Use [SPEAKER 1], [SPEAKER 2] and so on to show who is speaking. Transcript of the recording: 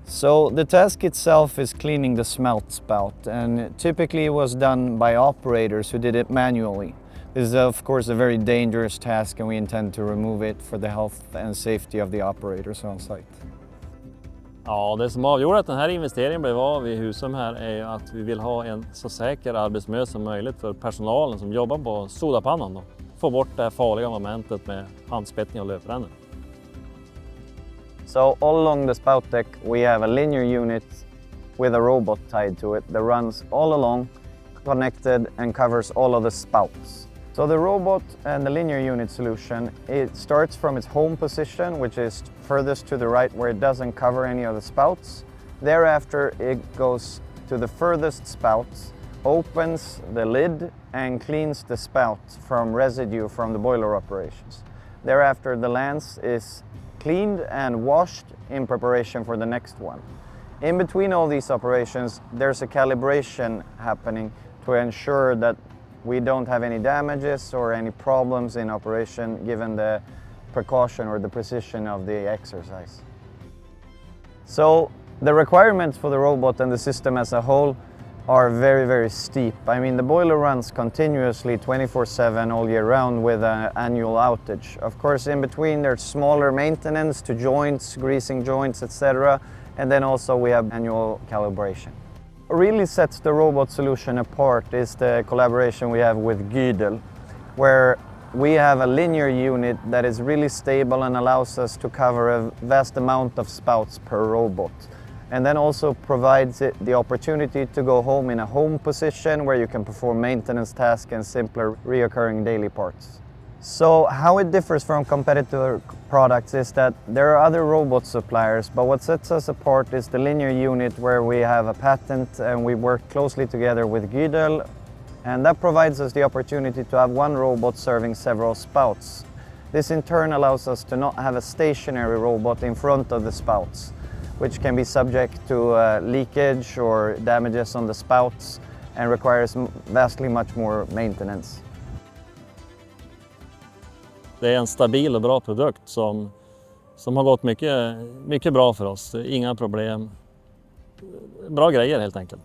[SPEAKER 1] So the task itself is cleaning the smelt spout, and typically it was done by operators who did it manually. This is of course a very dangerous task, and we intend to remove it for the health and safety of the operators on site.
[SPEAKER 2] Ja, det som avgjorde att den här investeringen blev av i Husum här är att vi vill ha en så säker arbetsmiljö som möjligt för personalen som jobbar på sodapannan då. Få bort det farliga momentet med handspettning och löprännor.
[SPEAKER 1] So all along the spout deck we have a linear unit with a robot tied to it that runs all along, connected and covers all of the spouts. So the robot and the linear unit solution, it starts from its home position, which is furthest to the right where it doesn't cover any of the spouts. Thereafter it goes to the furthest spouts, opens the lid and cleans the spout from residue from the boiler operations. Thereafter the lance is cleaned and washed in preparation for the next one. In between all these operations, there's a calibration happening to ensure that we don't have any damages or any problems in operation given the precaution or the precision of the exercise. So the requirements for the robot and the system as a whole are very, very steep. I mean, the boiler runs continuously 24/7 all year round with an annual outage. Of course, in between there's smaller maintenance to joints, greasing joints, etc. And then also we have annual calibration. What really sets the robot solution apart is the collaboration we have with Güdel, where we have a linear unit that is really stable and allows us to cover a vast amount of spouts per robot. And then also provides it the opportunity to go home in a home position where you can perform maintenance tasks and simpler reoccurring daily parts. So how it differs from competitor products is that there are other robot suppliers, but what sets us apart is the linear unit where we have a patent and we work closely together with Güdel, and that provides us the opportunity to have one robot serving several spouts. This in turn allows us to not have a stationary robot in front of the spouts, which can be subject to leakage or damages on the spouts and requires vastly much more maintenance.
[SPEAKER 2] Det är en stabil och bra produkt som har gått mycket bra för oss. Inga problem. Bra grejer helt enkelt.